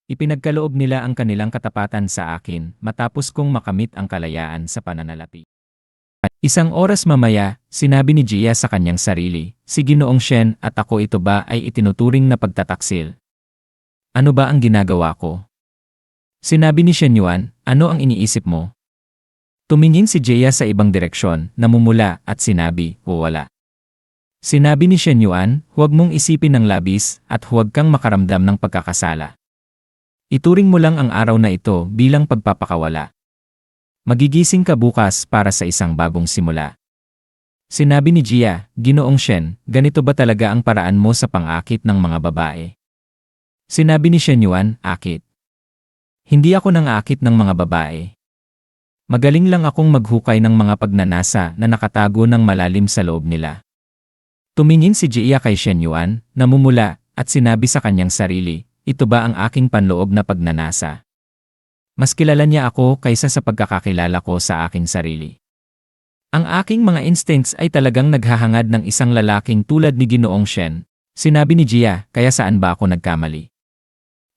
Ipinagkaloob nila ang kanilang katapatan sa akin matapos kong makamit ang kalayaan sa pananalapi. Isang oras mamaya, sinabi ni Gia sa kanyang sarili, si Ginoong Shen at ako ito ba ay itinuturing na pagtataksil? Ano ba ang ginagawa ko? Sinabi ni Shen Yuan, ano ang iniisip mo? Tumingin si Gia sa ibang direksyon, namumula at sinabi, wala. Sinabi ni Shen Yuan, huwag mong isipin ng labis at huwag kang makaramdam ng pagkakasala. Ituring mo lang ang araw na ito bilang pagpapakawala. Magigising ka bukas para sa isang bagong simula. Sinabi ni Gia, Ginoong Shen, ganito ba talaga ang paraan mo sa pang-akit ng mga babae? Sinabi ni Shen Yuan, akit. Hindi ako nang-akit ng mga babae. Magaling lang akong maghukay ng mga pagnanasa na nakatago ng malalim sa loob nila. Tumingin si Gia kay Shen Yuan, namumula, at sinabi sa kanyang sarili, ito ba ang aking panloob na pagnanasa? Mas kilala niya ako kaysa sa pagkakakilala ko sa aking sarili. Ang aking mga instincts ay talagang naghahangad ng isang lalaking tulad ni Ginoong Shen. Sinabi ni Gia, kaya saan ba ako nagkamali?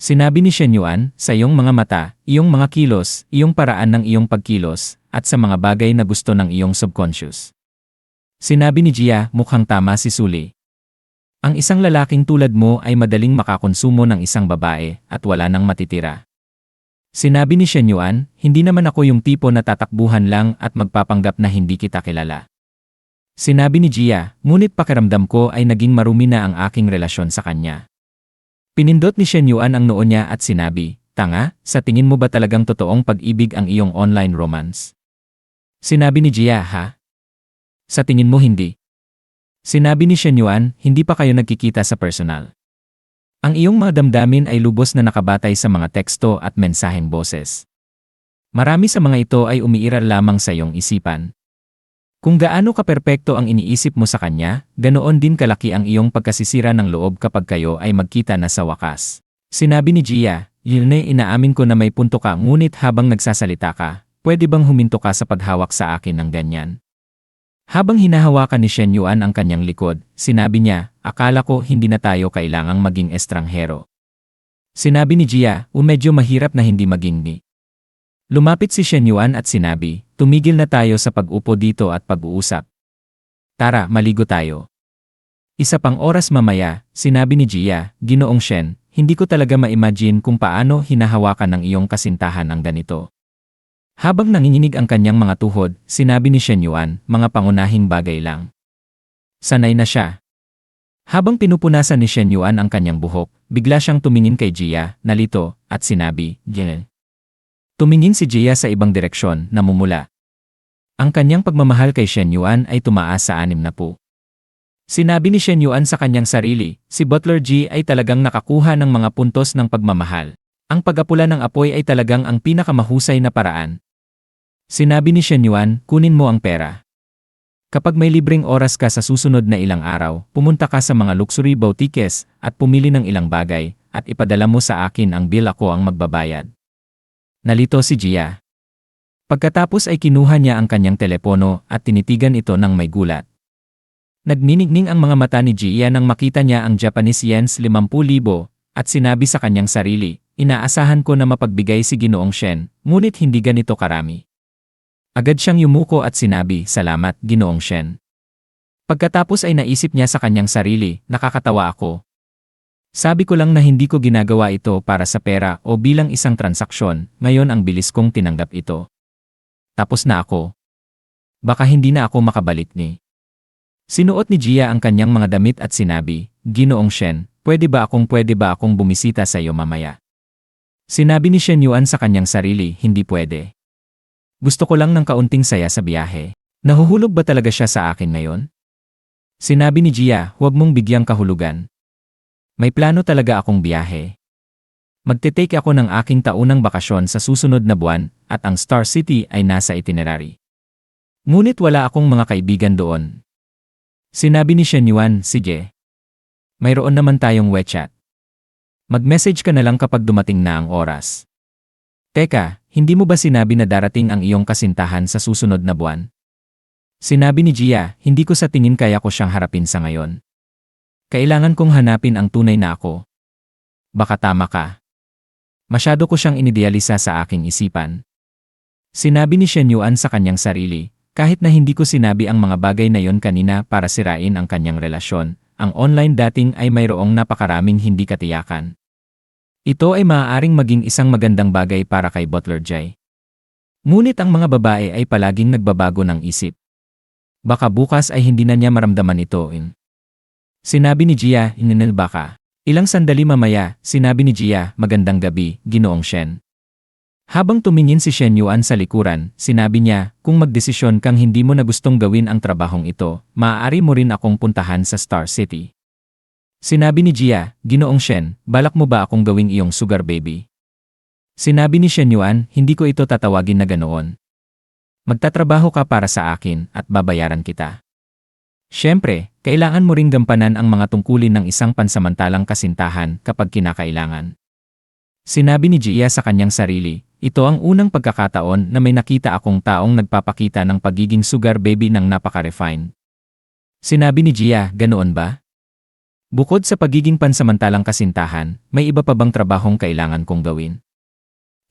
Sinabi ni Shen Yuan, sa iyong mga mata, iyong mga kilos, iyong paraan ng iyong pagkilos, at sa mga bagay na gusto ng iyong subconscious. Sinabi ni Gia, mukhang tama si Suli. Ang isang lalaking tulad mo ay madaling makakonsumo ng isang babae at wala nang matitira. Sinabi ni Shen Yuan, hindi naman ako yung tipo na tatakbuhan lang at magpapanggap na hindi kita kilala. Sinabi ni Gia, ngunit pakiramdam ko ay naging marumi na ang aking relasyon sa kanya. Pinindot ni Shen Yuan ang noo niya at sinabi, tanga, sa tingin mo ba talagang totoong pag-ibig ang iyong online romance? Sinabi ni Gia, ha? Sa tingin mo hindi? Sinabi ni Shen Yuan, hindi pa kayo nagkikita sa personal. Ang iyong mga damdamin ay lubos na nakabatay sa mga teksto at mensaheng boses. Marami sa mga ito ay umiiral lamang sa iyong isipan. Kung gaano kaperpekto ang iniisip mo sa kanya, ganoon din kalaki ang iyong pagkasisira ng loob kapag kayo ay magkita na sa wakas. Sinabi ni Gia, Yilne, inaamin ko na may punto ka ngunit habang nagsasalita ka, pwede bang huminto ka sa paghawak sa akin ng ganyan? Habang hinahawakan ni Shen Yuan ang kanyang likod, sinabi niya, akala ko hindi na tayo kailangang maging estranghero. Sinabi ni Gia, medyo mahirap na hindi maging ni. Lumapit si Shen Yuan at sinabi, tumigil na tayo sa pag-upo dito at pag-uusap. Tara, maligo tayo. Isa pang oras mamaya, sinabi ni Gia, Ginoong Shen, hindi ko talaga ma-imagine kung paano hinahawakan ng iyong kasintahan ang ganito. Habang nanginginig ang kanyang mga tuhod, sinabi ni Shen Yuan, mga pangunahing bagay lang. Sanay na siya. Habang pinupunasan ni Shen Yuan ang kanyang buhok, bigla siyang tumingin kay Gia, nalito, at sinabi, Gia. Tumingin si Gia sa ibang direksyon, namumula. Ang kanyang pagmamahal kay Shen Yuan ay tumaas sa 60. Sinabi ni Shen Yuan sa kanyang sarili, si Butler G ay talagang nakakuha ng mga puntos ng pagmamahal. Ang pag-apula ng apoy ay talagang ang pinakamahusay na paraan. Sinabi ni Shen Yuan, kunin mo ang pera. Kapag may libreng oras ka sa susunod na ilang araw, pumunta ka sa mga luxury boutiques at pumili ng ilang bagay at ipadala mo sa akin ang bill, ako ang magbabayad. Nalito si Gia. Pagkatapos ay kinuha niya ang kanyang telepono at tinitigan ito ng may gulat. Nagniningning ang mga mata ni Gia nang makita niya ang Japanese yens 50,000 at sinabi sa kanyang sarili, inaasahan ko na mapagbigay si Ginoong Shen, ngunit hindi ganito karami. Agad siyang yumuko at sinabi, salamat, Ginoong Shen. Pagkatapos ay naisip niya sa kanyang sarili, nakakatawa ako. Sabi ko lang na hindi ko ginagawa ito para sa pera o bilang isang transaksyon, ngayon ang bilis kong tinanggap ito. Tapos na ako. Baka hindi na ako makabalik ni. Sinuot ni Gia ang kanyang mga damit at sinabi, Ginoong Shen, pwede ba akong bumisita sa iyo mamaya? Sinabi ni Shen Yuan sa kanyang sarili, hindi pwede. Gusto ko lang ng kaunting saya sa biyahe. Nahuhulog ba talaga siya sa akin ngayon? Sinabi ni Gia, huwag mong bigyang kahulugan. May plano talaga akong biyahe. Magte-take ako ng aking taunang bakasyon sa susunod na buwan at ang Star City ay nasa itinerary. Ngunit wala akong mga kaibigan doon. Sinabi ni Shen Yuan, sige. Mayroon naman tayong WeChat. Mag-message ka na lang kapag dumating na ang oras. Teka, hindi mo ba sinabi na darating ang iyong kasintahan sa susunod na buwan? Sinabi ni Gia, hindi ko sa tingin kaya ko siyang harapin sa ngayon. Kailangan kong hanapin ang tunay na ako. Baka tama ka. Masyado ko siyang inidealisa sa aking isipan. Sinabi ni Shen Yuan sa kanyang sarili, kahit na hindi ko sinabi ang mga bagay na yon kanina para sirain ang kanyang relasyon, ang online dating ay mayroong napakaraming hindi katiyakan. Ito ay maaaring maging isang magandang bagay para kay Butler Jay. Ngunit ang mga babae ay palaging nagbabago ng isip. Baka bukas ay hindi na niya maramdaman ito. Sinabi ni Jia, "Ininilba ka." Ilang sandali mamaya, sinabi ni Jia, "Magandang gabi, Ginoong Shen." Habang tumingin si Shen Yuan sa likuran, sinabi niya, "Kung magdesisyon kang hindi mo na gustong gawin ang trabahong ito, maaari mo rin akong puntahan sa Star City." Sinabi ni Jia, "Ginoong Shen, balak mo ba akong gawing iyong sugar baby?" Sinabi ni Shen Yuan, "Hindi ko ito tatawagin na ganoon. Magtatrabaho ka para sa akin at babayaran kita. Siyempre, kailangan mo ring gampanan ang mga tungkulin ng isang pansamantalang kasintahan kapag kinakailangan." Sinabi ni Jia sa kanyang sarili, "Ito ang unang pagkakataon na may nakita akong taong nagpapakita ng pagiging sugar baby ng napaka-refine." Sinabi ni Jia, "Ganoon ba? Bukod sa pagiging pansamantalang kasintahan, may iba pa bang trabahong kailangan kong gawin?"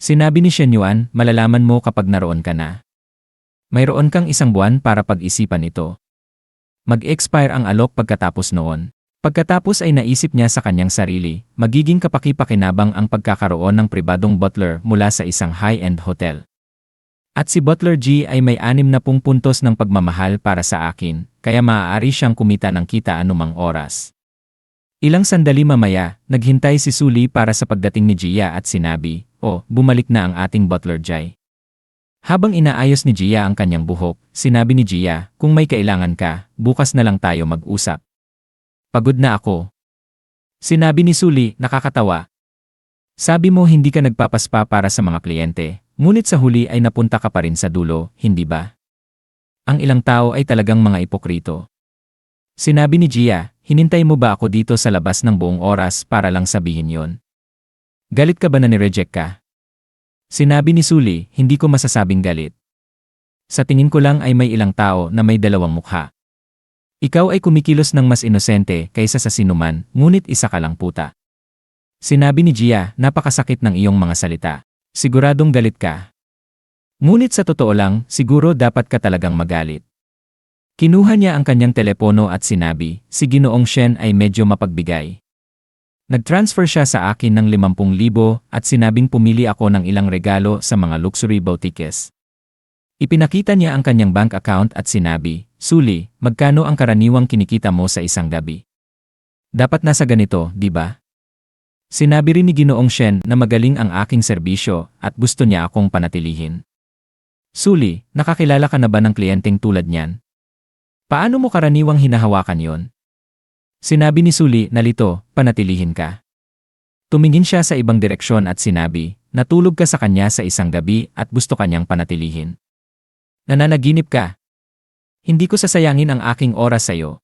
Sinabi ni Shen Yuan, "Malalaman mo kapag naroon ka na. Mayroon kang 1 buwan para pag-isipan ito. Mag-expire ang alok pagkatapos noon." Pagkatapos ay naisip niya sa kanyang sarili, magiging kapaki-pakinabang ang pagkakaroon ng pribadong butler mula sa isang high-end hotel. At si Butler G ay may 60 puntos ng pagmamahal para sa akin, kaya maaari siyang kumita ng kita anumang oras. Ilang sandali mamaya, naghintay si Suli para sa pagdating ni Jia at sinabi, "Oh, bumalik na ang ating Butler Jai." Habang inaayos ni Jia ang kanyang buhok, sinabi ni Jia, "Kung may kailangan ka, bukas na lang tayo mag-usap. Pagod na ako." Sinabi ni Suli, nakakatawa. "Sabi mo hindi ka nagpapaspa para sa mga kliyente, ngunit sa huli ay napunta ka pa rin sa dulo, hindi ba? Ang ilang tao ay talagang mga ipokrito." Sinabi ni Jia, "Hinintay mo ba ako dito sa labas ng buong oras para lang sabihin yon? Galit ka ba na ni-reject ka?" Sinabi ni Suli, "Hindi ko masasabing galit. Sa tingin ko lang ay may ilang tao na may 2 mukha. Ikaw ay kumikilos ng mas inosente kaysa sa sinuman, ngunit isa ka lang puta." Sinabi ni Jia, "Napakasakit ng iyong mga salita. Siguradong galit ka. Ngunit sa totoo lang, siguro dapat ka talagang magalit." Kinuha niya ang kanyang telepono at sinabi, "Si Ginoong Shen ay medyo mapagbigay. Nag-transfer siya sa akin ng 50,000 at sinabing pumili ako ng ilang regalo sa mga luxury boutiques." Ipinakita niya ang kanyang bank account at sinabi, "Suli, magkano ang karaniwang kinikita mo sa isang gabi? Dapat nasa ganito, di ba?" Sinabi rin ni Ginoong Shen na magaling ang aking serbisyo at gusto niya akong panatilihin. "Suli, nakakilala ka na ba ng kliyenteng tulad niyan? Paano mo karaniwang hinahawakan yon?" Sinabi ni Suli, "Nalito, panatilihin ka." Tumingin siya sa ibang direksyon at sinabi, "Natulog ka sa kanya sa isang gabi at gusto kanyang panatilihin. Nananaginip ka. Hindi ko sasayangin ang aking oras sa iyo."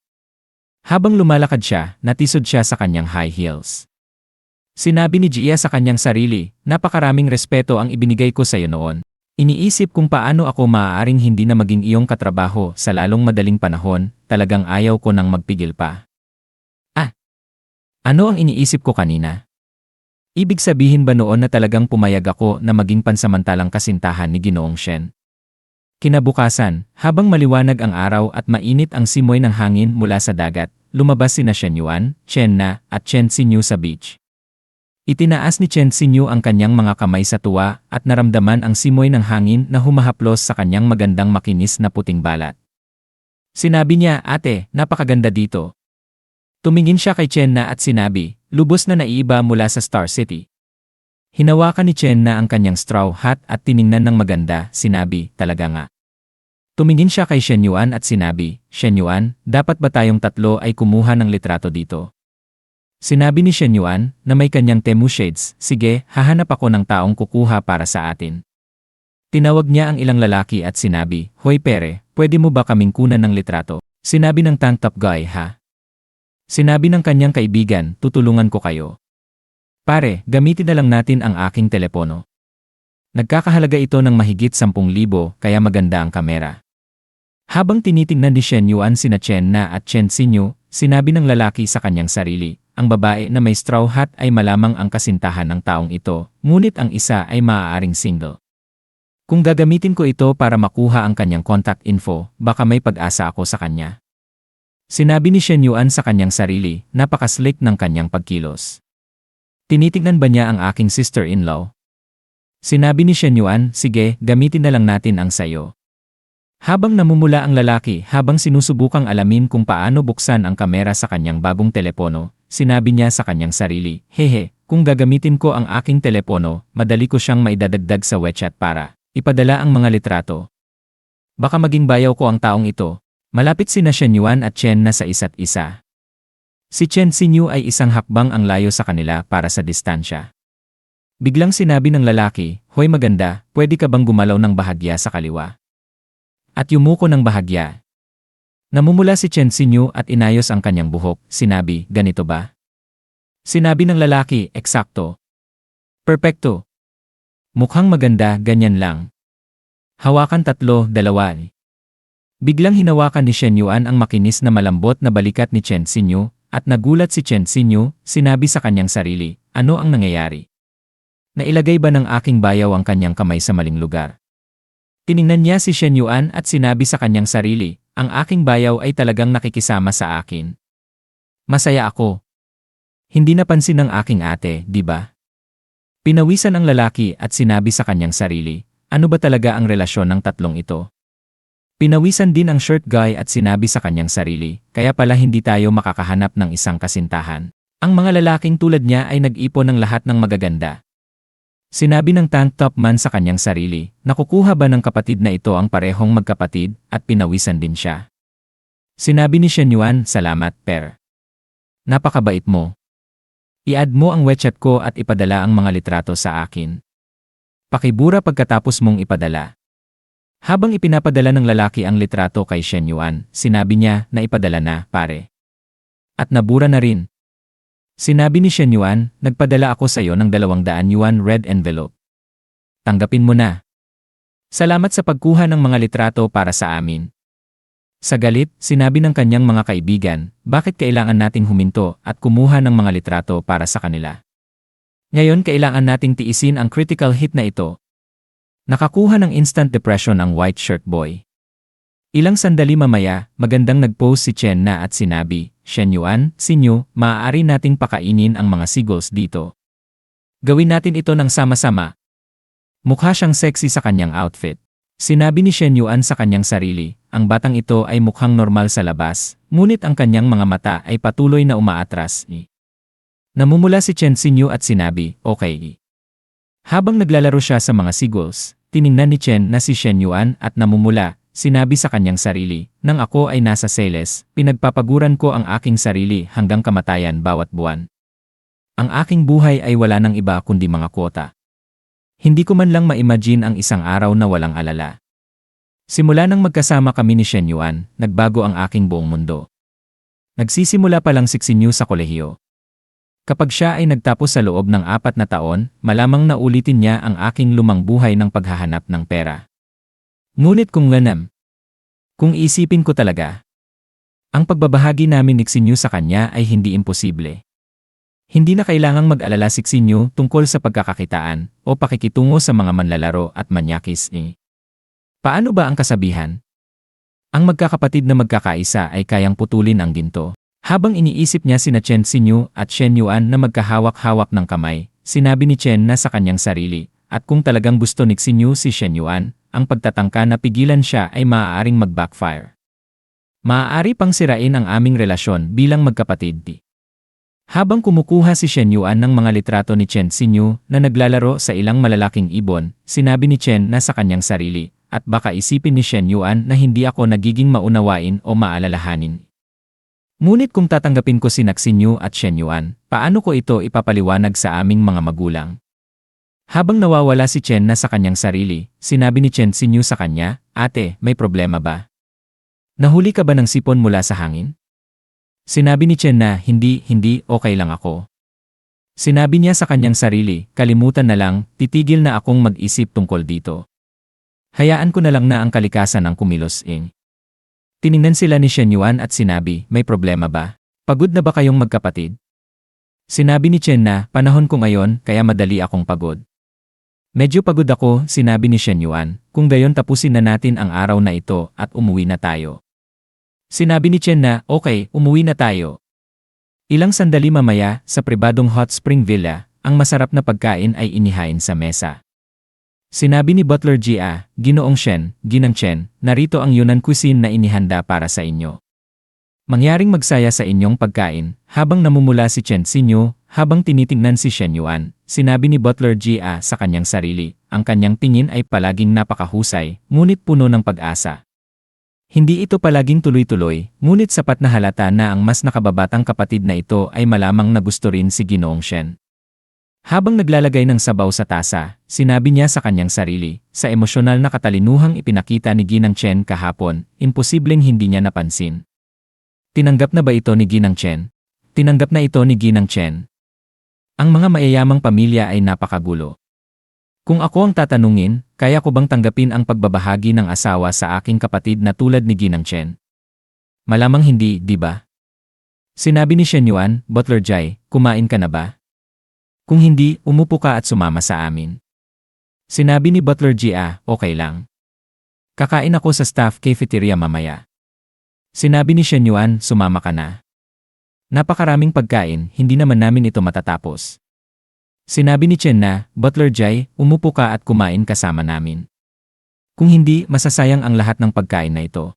Habang lumalakad siya, natisod siya sa kanyang high heels. Sinabi ni Jia sa kanyang sarili, "Napakaraming respeto ang ibinigay ko sa iyo noon. Iniisip kung paano ako maaaring hindi na maging iyong katrabaho sa lalong madaling panahon, talagang ayaw ko nang magpigil pa." Ano ang iniisip ko kanina? Ibig sabihin ba noon na talagang pumayag ako na maging pansamantalang kasintahan ni Ginoong Shen? Kinabukasan, habang maliwanag ang araw at mainit ang simoy ng hangin mula sa dagat, lumabas sina Shen Yuan, Chen Na, at Chen Xinyu sa beach. Itinaas ni Chen Xinyu ang kanyang mga kamay sa tuwa at naramdaman ang simoy ng hangin na humahaplos sa kanyang magandang makinis na puting balat. Sinabi niya, "Ate, napakaganda dito." Tumingin siya kay Chen Na at sinabi, "Lubos na naiiba mula sa Star City." Hinawakan ni Chen Na ang kanyang straw hat at tiningnan ng maganda, sinabi, "Talaga nga." Tumingin siya kay Shen Yuan at sinabi, "Shen Yuan, dapat ba tayong tatlo ay kumuha ng litrato dito?" Sinabi ni Shen Yuan, na may kanyang Temu shades, "Sige, hahanap ako ng taong kukuha para sa atin." Tinawag niya ang ilang lalaki at sinabi, "Hoy pere, pwede mo ba kaming kunan ng litrato?" Sinabi ng tank top guy, "Ha?" Sinabi ng kanyang kaibigan, "Tutulungan ko kayo. Pare, gamitin na lang natin ang aking telepono. Nagkakahalaga ito ng mahigit 10,000 kaya maganda ang kamera." Habang tinitingnan ni Shen Yuan sina Chen Na at Chen Xinyu, sinabi ng lalaki sa kanyang sarili, ang babae na may straw hat ay malamang ang kasintahan ng taong ito, ngunit ang isa ay maaaring single. Kung gagamitin ko ito para makuha ang kanyang contact info, baka may pag-asa ako sa kanya. Sinabi ni Shen Yuan sa kanyang sarili, napaka-slick ng kanyang pagkilos. Tinitignan ba niya ang aking sister-in-law? Sinabi ni Shen Yuan, sige, gamitin na lang natin ang sayo. Habang namumula ang lalaki habang sinusubukang alamin kung paano buksan ang kamera sa kanyang bagong telepono, sinabi niya sa kanyang sarili, hehe, kung gagamitin ko ang aking telepono, madali ko siyang maidadagdag sa WeChat para ipadala ang mga litrato. Baka maging bayaw ko ang taong ito. Malapit sina Shen Yuan at Chen na sa isa't isa. Si Chen Xinyu ay isang hakbang ang layo sa kanila para sa distansya. Biglang sinabi ng lalaki, hoy maganda, pwede ka bang gumalaw ng bahagya sa kaliwa? At yumuko ng bahagya. Namumula si Chen Xinyu at inayos ang kanyang buhok, sinabi, ganito ba? Sinabi ng lalaki, eksakto. Perpekto. Mukhang maganda, ganyan lang. Hawakan 3, 2. Biglang hinawakan ni Shen Yuan ang makinis na malambot na balikat ni Chen Xinyu, at nagulat si Chen Xinyu, sinabi sa kanyang sarili, ano ang nangyayari? Nailagay ba ng aking bayaw ang kanyang kamay sa maling lugar? Tiningnan niya si Shen Yuan at sinabi sa kanyang sarili, ang aking bayaw ay talagang nakikisama sa akin. Masaya ako. Hindi napansin ng aking ate, di ba? Pinawisan ang lalaki at sinabi sa kanyang sarili, ano ba talaga ang relasyon ng tatlong ito? Pinawisan din ang shirt guy at sinabi sa kanyang sarili, kaya pala hindi tayo makakahanap ng isang kasintahan. Ang mga lalaking tulad niya ay nag-ipon ng lahat ng magaganda. Sinabi ng tank top man sa kanyang sarili, nakukuha ba ng kapatid na ito ang parehong magkapatid at pinawisan din siya. Sinabi ni Shen Yuan, salamat, per. Napakabait mo. I-add mo ang WeChat ko at ipadala ang mga litrato sa akin. Pakibura pagkatapos mong ipadala. Habang ipinapadala ng lalaki ang litrato kay Shen Yuan, sinabi niya na ipadala na, pare. At nabura na rin. Sinabi ni Shen Yuan, nagpadala ako sa iyo ng 200 yuan red envelope. Tanggapin mo na. Salamat sa pagkuha ng mga litrato para sa amin. Sa galit, sinabi ng kanyang mga kaibigan, bakit kailangan nating huminto at kumuha ng mga litrato para sa kanila? Ngayon kailangan nating tiisin ang critical hit na ito. Nakakuha ng instant depression ang white shirt boy. Ilang sandali mamaya, magandang nag-post si Chen na at sinabi, Shen Yuan, Xinyu, maaari nating pakainin ang mga seagulls dito. Gawin natin ito ng sama-sama. Mukha siyang sexy sa kanyang outfit. Sinabi ni Shen Yuan sa kanyang sarili, ang batang ito ay mukhang normal sa labas, ngunit ang kanyang mga mata ay patuloy na umaatras. Namumula si Chen Xinyu at sinabi, okay. Habang naglalaro siya sa mga seagulls, tiningnan ni Chen na si Shen Yuan at namumula, sinabi sa kanyang sarili, nang ako ay nasa sales, pinagpapaguran ko ang aking sarili hanggang kamatayan bawat buwan. Ang aking buhay ay wala ng iba kundi mga kwota. Hindi ko man lang ma-imagine ang isang araw na walang alala. Simula nang magkasama kami ni Shen Yuan, nagbago ang aking buong mundo. Nagsisimula pa lang si Xinyu sa kolehiyo. Kapag siya ay nagtapos sa loob ng 4 na taon, malamang na ulitin niya ang aking lumang buhay ng paghahanap ng pera. Ngunit kung isipin ko talaga, ang pagbabahagi namin ni Xinyu sa kanya ay hindi imposible. Hindi na kailangang mag-alala si Xinyu tungkol sa pagkakakitaan o pakikitungo sa mga manlalaro at manyakis. Paano ba ang kasabihan? Ang magkakapatid na magkakaisa ay kayang putulin ang ginto. Habang iniisip niya sina Chen Xinyu at Shen Yuan na magkahawak-hawak ng kamay, sinabi ni Chen na sa kanyang sarili, at kung talagang gusto ni Xinyu si Shen Yuan, ang pagtatangka na pigilan siya ay maaaring mag-backfire. Maaari pang sirain ang aming relasyon bilang magkapatid. Habang kumukuha si Shen Yuan ng mga litrato ni Chen Xinyu na naglalaro sa ilang malalaking ibon, sinabi ni Chen na sa kanyang sarili, at baka isipin ni Shen Yuan na hindi ako nagiging maunawain o maalalahanin. Ngunit kung tatanggapin ko si Xinyu at Shen Yuan, paano ko ito ipapaliwanag sa aming mga magulang? Habang nawawala si Chen na sa kanyang sarili, sinabi ni Chen Xinyu sa kanya, ate, may problema ba? Nahuli ka ba ng sipon mula sa hangin? Sinabi ni Chen na hindi, okay lang ako. Sinabi niya sa kanyang sarili, kalimutan na lang, titigil na akong mag-isip tungkol dito. Hayaan ko na lang na ang kalikasan ang kumilos. Tiningnan sila ni Shen Yuan at sinabi, may problema ba? Pagod na ba kayong magkapatid? Sinabi ni Chen na, panahon ko ngayon kaya madali akong pagod. Medyo pagod ako, sinabi ni Shen Yuan, kung gayon tapusin na natin ang araw na ito at umuwi na tayo. Sinabi ni Chen na, okay, umuwi na tayo. Ilang sandali mamaya, sa pribadong hot spring villa, ang masarap na pagkain ay inihain sa mesa. Sinabi ni Butler Jia, Ginoong Shen, Ginang Chen, narito ang Yunnan cuisine na inihanda para sa inyo. Mangyaring magsaya sa inyong pagkain, habang namumula si Chen Xinyu, habang tinitingnan si Shen Yuan, sinabi ni Butler Jia sa kanyang sarili, ang kanyang tingin ay palaging napakahusay, ngunit puno ng pag-asa. Hindi ito palaging tuloy-tuloy, ngunit sapat na halata na ang mas nakababatang kapatid na ito ay malamang na gusto rin si Ginoong Shen. Habang naglalagay ng sabaw sa tasa, sinabi niya sa kanyang sarili, sa emosyonal na katalinuhang ipinakita ni Ginang Chen kahapon, imposibleng hindi niya napansin. Tinanggap na ba ito ni Ginang Chen? Tinanggap na ito ni Ginang Chen. Ang mga mayayamang pamilya ay napakagulo. Kung ako ang tatanungin, kaya ko bang tanggapin ang pagbabahagi ng asawa sa aking kapatid na tulad ni Ginang Chen? Malamang hindi, di ba? Sinabi ni Shen Yuan, Butler Jai, kumain ka na ba? Kung hindi, umupo ka at sumama sa amin. Sinabi ni Butler Jia, okay lang. Kakain ako sa staff cafeteria mamaya. Sinabi ni Shen Yuan, sumama ka na. Napakaraming pagkain, hindi naman namin ito matatapos. Sinabi ni Chen na, Butler Jai, umupo ka at kumain kasama namin. Kung hindi, masasayang ang lahat ng pagkain na ito.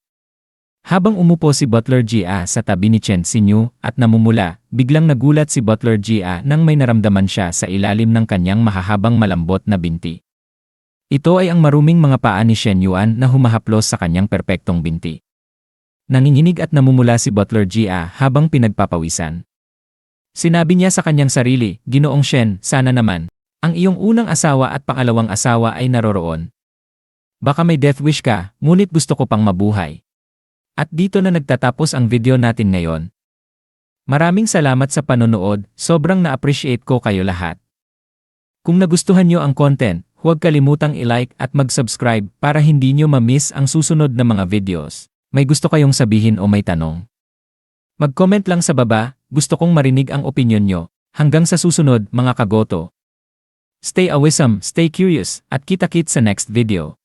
Habang umupo si Butler Jia sa tabi ni Chen Xinyu at namumula, biglang nagulat si Butler Jia nang may naramdaman siya sa ilalim ng kanyang mahahabang malambot na binti. Ito ay ang maruming mga paa ni Shen Yuan na humahaplos sa kanyang perpektong binti. Nanginginig at namumula si Butler Jia habang pinagpapawisan. Sinabi niya sa kanyang sarili, Ginoong Shen, sana naman, ang iyong unang asawa at pangalawang asawa ay naroroon. Baka may death wish ka, ngunit gusto ko pang mabuhay. At dito na nagtatapos ang video natin ngayon. Maraming salamat sa panonood, sobrang na-appreciate ko kayo lahat. Kung nagustuhan nyo ang content, huwag kalimutang i-like at mag-subscribe para hindi nyo ma-miss ang susunod na mga videos. May gusto kayong sabihin o may tanong? Mag-comment lang sa baba, gusto kong marinig ang opinyon nyo. Hanggang sa susunod mga kagoto. Stay awesome, stay curious, at kita-kits sa next video.